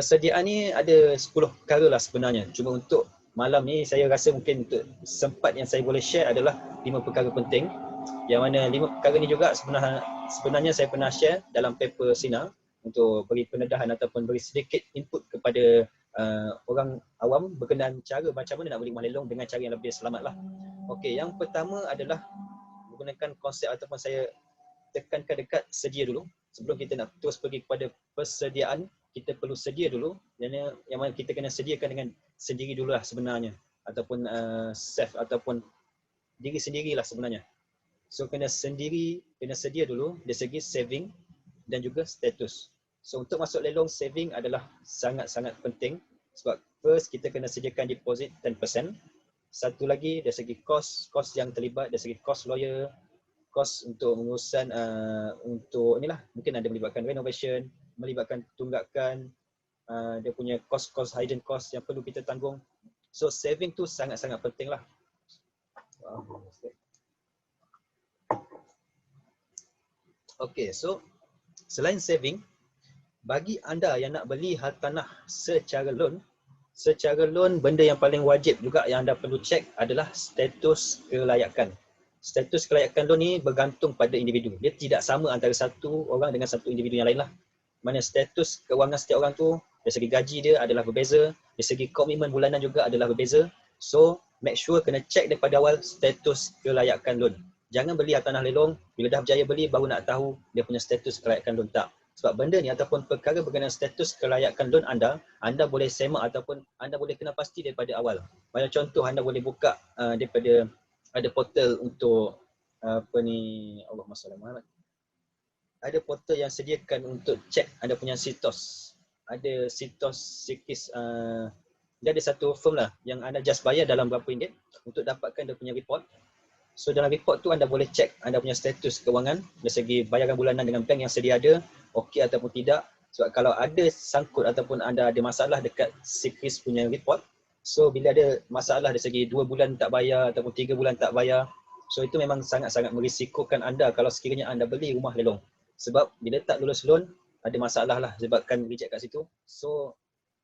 persediaan ni ada 10 perkara lah sebenarnya. Cuma untuk malam ni saya rasa mungkin untuk sempat yang saya boleh share adalah 5 perkara penting. Yang mana 5 perkara ni juga sebenarnya saya pernah share dalam paper Sina untuk beri pendedahan ataupun beri sedikit input kepada orang awam berkenaan cara macam mana nak beli rumah lelong dengan cara yang lebih selamat lah. Okey, yang pertama adalah menggunakan konsep ataupun saya tekankan dekat sedia dulu. Sebelum kita nak terus pergi kepada persediaan, kita perlu sedia dulu. Yang mana kita kena sediakan dengan sendiri dulu lah sebenarnya. Ataupun save ataupun diri sendirilah sebenarnya. So kena sedia dulu dari segi saving dan juga status. So untuk masuk lelong, saving adalah sangat-sangat penting. Sebab first kita kena sediakan deposit 10%. Satu lagi dari segi kos yang terlibat, dari segi kos lawyer, kos untuk mengurusan untuk inilah, mungkin ada melibatkan renovation, melibatkan tunggakan, dia punya kos hidden cost yang perlu kita tanggung. So saving tu sangat-sangat penting lah. Okay, so selain saving, bagi anda yang nak beli hartanah secara loan, benda yang paling wajib juga yang anda perlu cek adalah status kelayakan. Status kelayakan loan ni bergantung pada individu. Dia tidak sama antara satu orang dengan satu individu yang lain lah. Mana status keuangan setiap orang tu, dari segi gaji dia adalah berbeza, dari segi komitmen bulanan juga adalah berbeza. So, make sure kena cek daripada awal status kelayakan loan. Jangan beli tanah lelong, bila dah berjaya beli baru nak tahu dia punya status kelayakan loan tak. Sebab benda ni ataupun perkara berkenaan status kelayakan loan anda boleh semak ataupun anda boleh kena pasti daripada awal. Macam contoh, anda boleh buka daripada ada portal untuk Allahumma salli Muhammad. Ada portal yang sediakan untuk cek anda punya sitos. Ada sitos sikis, dia ada satu firm lah yang anda just bayar dalam berapa ringgit untuk dapatkan dia punya report. So dalam report tu anda boleh cek anda punya status kewangan dari segi bayaran bulanan dengan bank yang sedia ada, okey ataupun tidak. Sebab kalau ada sangkut ataupun anda ada masalah dekat sikis punya report, so bila ada masalah dari segi 2 bulan tak bayar ataupun 3 bulan tak bayar, so itu memang sangat-sangat merisikokan anda kalau sekiranya anda beli rumah lelong. Sebab bila tak lulus loan, ada masalah lah sebabkan reject kat situ. So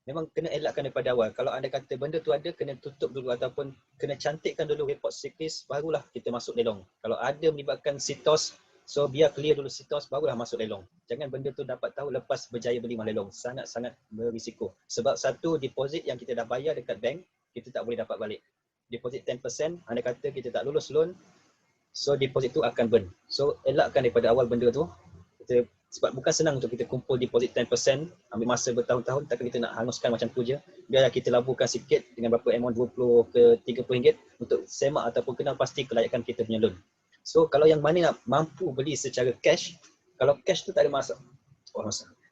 memang kena elakkan daripada awal. Kalau anda kata benda tu ada, kena tutup dulu ataupun kena cantikkan dulu report sikis, barulah kita masuk lelong. Kalau ada melibatkan sitos, so biar clear dulu sitos, barulah masuk lelong. Jangan benda tu dapat tahu lepas berjaya beli rumah lelong. Sangat-sangat berisiko. Sebab satu, deposit yang kita dah bayar dekat bank, kita tak boleh dapat balik. Deposit 10%, anda kata kita tak lulus loan, so deposit tu akan burn. So elakkan daripada awal benda tu. Sebab bukan senang untuk kita kumpul deposit 10%, ambil masa bertahun-tahun, takkan kita nak hanguskan macam tu je. Biarlah kita laburkan sikit dengan berapa amount, 20 ke 30 ringgit untuk semak ataupun kenal pasti kelayakan kita punya loan. So kalau yang mana nak mampu beli secara cash, kalau cash tu tak ada masalah.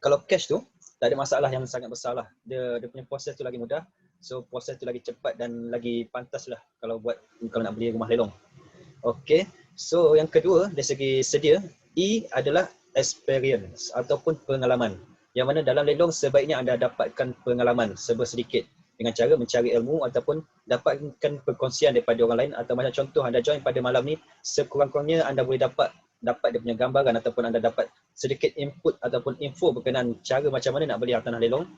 Kalau cash tu tak ada masalah yang sangat besar lah. Dia punya proses tu lagi mudah. So proses tu lagi cepat dan lagi pantas lah kalau nak beli rumah lelong. Okay, so yang kedua dari segi sedia, E adalah experience ataupun pengalaman. Yang mana dalam lelong sebaiknya anda dapatkan pengalaman sedikit dengan cara mencari ilmu ataupun dapatkan perkongsian daripada orang lain. Atau macam contoh anda join pada malam ni, sekurang-kurangnya anda boleh dapat dia punya gambaran ataupun anda dapat sedikit input ataupun info berkenaan cara macam mana nak beli tanah lelong.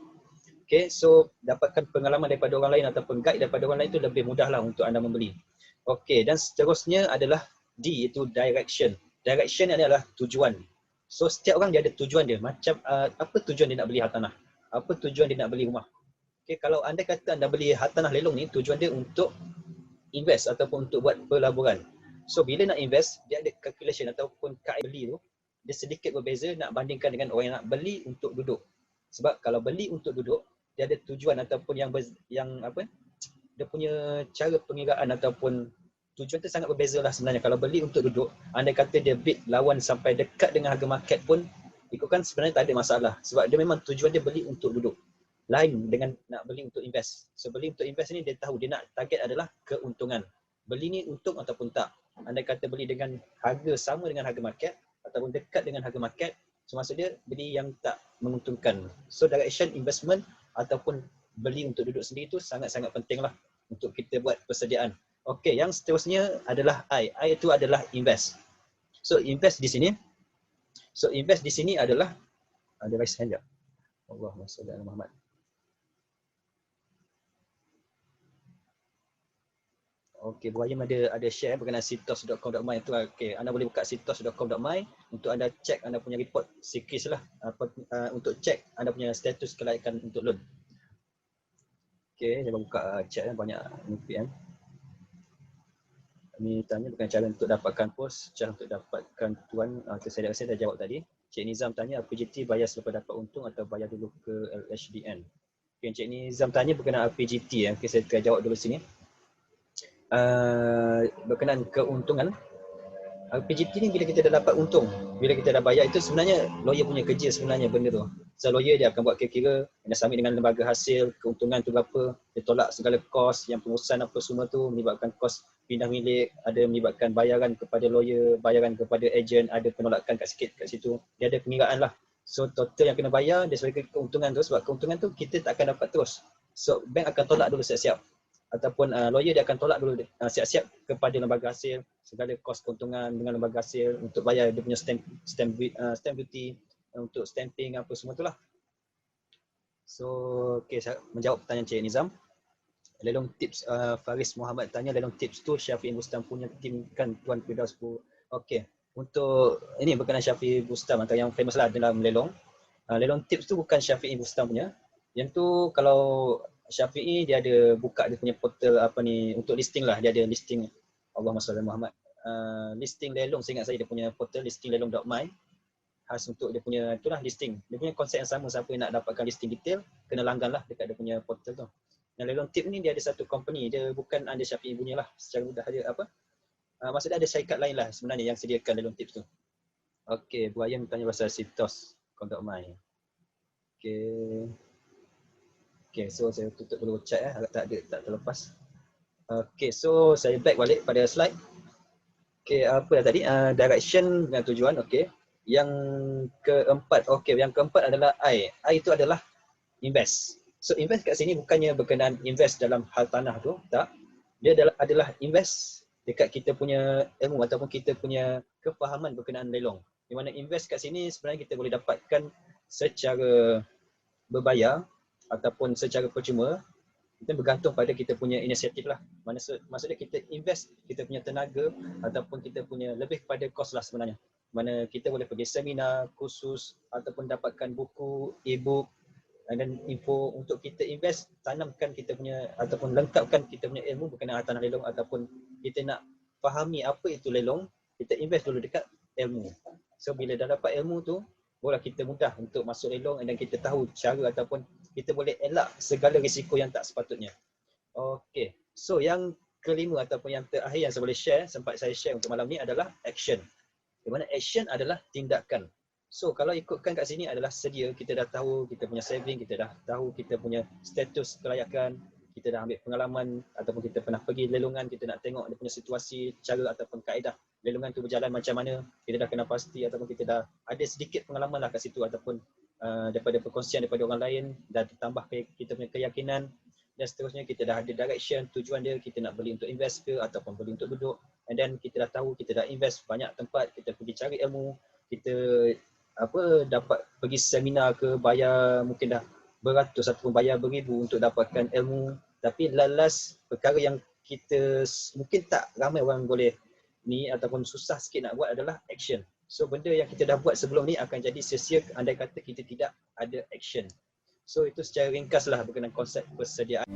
Okay, so dapatkan pengalaman daripada orang lain ataupun guide daripada orang lain itu lebih mudahlah untuk anda membeli. Okay, dan seterusnya adalah D, iaitu direction. Direction ni adalah tujuan. So setiap orang dia ada tujuan dia. Macam apa tujuan dia nak beli hartanah? Apa tujuan dia nak beli rumah? Okay, kalau anda kata anda beli hartanah lelong ni, tujuan dia untuk invest ataupun untuk buat pelaburan. So bila nak invest, dia ada calculation ataupun kaedah beli tu, dia sedikit berbeza nak bandingkan dengan orang yang nak beli untuk duduk. Sebab kalau beli untuk duduk, dia ada tujuan ataupun dia punya cara pengiraan ataupun tujuan tu sangat berbeza lah sebenarnya. Kalau beli untuk duduk, anda kata dia bid lawan sampai dekat dengan harga market pun, ikutkan sebenarnya tak ada masalah. Sebab dia memang tujuan dia beli untuk duduk. Lain dengan nak beli untuk invest. So beli untuk invest ni dia tahu dia nak target adalah keuntungan. Beli ni untung ataupun tak. Anda kata beli dengan harga sama dengan harga market ataupun dekat dengan harga market, so maksud dia beli yang tak menguntungkan. So direction investment ataupun beli untuk duduk sendiri tu sangat-sangat penting lah untuk kita buat persediaan. Okey, yang seterusnya adalah I. I itu adalah invest. So invest di sini. Adalah ada raise hand tak? Allahumma salli ala Muhammad. Okey, Bu Ayim ada share berkenaan sitos.com.my tu. Okey, anda boleh buka sitos.com.my untuk anda cek anda punya report sikis lah untuk cek anda punya status kelayakan untuk loan. Okey, saya buka chat banyak UPM. Ni tanya bukan cara untuk dapatkan pos, cara untuk dapatkan tuan. Saya dah jawab tadi. Cik Nizam tanya RPGT bayar selepas dapat untung atau bayar dulu ke LHDN. Okay, Cik Nizam tanya berkenaan RPGT. Okay, saya akan jawab dulu sini. Berkenaan keuntungan, RPGT ni bila kita dah dapat untung, bila kita dah bayar, itu sebenarnya lawyer punya kerja sebenarnya benda tu. So lawyer dia akan buat kira-kira, dia submit dengan lembaga hasil, keuntungan tu berapa, dia tolak segala kos yang pengurusan apa semua tu, melibatkan kos pindah milik, ada melibatkan bayaran kepada lawyer, bayaran kepada ejen, ada penolakan kat sikit kat situ. Dia ada pengiraan lah. So total yang kena bayar dia sebagai keuntungan tu, sebab keuntungan tu kita tak akan dapat terus. So bank akan tolak dulu siap-siap. Ataupun lawyer dia akan tolak dulu siap-siap kepada lembaga hasil segala kos keuntungan dengan lembaga hasil untuk bayar dia punya stamp duty, untuk stamping apa semua itulah. So okey, saya menjawab pertanyaan Cik Nizam. Lelong tips Faris Muhammad tanya lelong tips tu Syafiq Bustam punya tim kan Tuan Firdaus Bu. Okey, untuk ini berkenaan Syafiq Bustam antara yang famous lah dalam lelong. Lelong tips tu bukan Syafiq Bustam punya. Yang tu kalau Syafi'i dia ada buka dia punya portal apa ni untuk listing lah, dia ada listing Allahumma salli Muhammad. Listing lelong, saya ingat saya dia punya portal listinglelong.my, khas untuk dia punya itulah listing. Dia punya konsep yang sama, siapa yang nak dapatkan listing detail kena langgan lah dekat dia punya portal tu. Yang lelong tip ni dia ada satu company, dia bukan under Syafi'i punya lah secara mudah dia apa. Maksudnya ada syarikat lain lah sebenarnya yang sediakan lelong tips tu. Okey, Bu Ayam tanya pasal sitos.com.my. Okey. Okay, so saya tutup dulu chat agak tak terlepas. Okay, so saya back balik pada slide. Okay, apa dah tadi? Direction dengan tujuan, okay. Yang keempat, okay, yang keempat adalah I. I itu adalah invest. So invest kat sini bukannya berkenaan invest dalam hal tanah tu, tak. Dia adalah invest dekat kita punya ilmu ataupun kita punya kefahaman berkenaan lelong. Di mana invest kat sini sebenarnya kita boleh dapatkan secara berbayar ataupun secara percuma, kita bergantung pada kita punya inisiatif lah. Maksudnya kita invest kita punya tenaga ataupun kita punya lebih kepada kos lah sebenarnya. Mana kita boleh pergi seminar, kursus ataupun dapatkan buku, e-book dan info untuk kita invest, tanamkan kita punya ataupun lengkapkan kita punya ilmu berkenaan tanah lelong ataupun kita nak fahami apa itu lelong, kita invest dulu dekat ilmu. So bila dah dapat ilmu tu, barulah kita mudah untuk masuk lelong dan kita tahu cara ataupun kita boleh elak segala risiko yang tak sepatutnya. Okey, so yang kelima ataupun yang terakhir yang saya boleh share, sempat saya share untuk malam ni adalah action. Di mana action adalah tindakan. So kalau ikutkan kat sini adalah sedia, kita dah tahu kita punya saving, kita dah tahu kita punya status kelayakan, kita dah ambil pengalaman ataupun kita pernah pergi lelongan, kita nak tengok dia punya situasi, cara ataupun kaedah lelongan tu berjalan macam mana, kita dah kena pasti ataupun kita dah ada sedikit pengalaman lah kat situ ataupun daripada perkongsian daripada orang lain dan ditambah kita punya keyakinan dan seterusnya kita dah ada direction, tujuan dia kita nak beli untuk invest ke ataupun beli untuk duduk, and then kita dah tahu kita dah invest banyak tempat, kita pergi cari ilmu, kita dapat pergi seminar ke, bayar mungkin dah beratus ataupun bayar beribu untuk dapatkan ilmu, tapi last perkara yang kita mungkin tak ramai orang boleh ni ataupun susah sikit nak buat adalah action. So benda yang kita dah buat sebelum ni akan jadi sia-sia andai kata kita tidak ada action. So itu secara ringkas lah berkenaan konsep persediaan.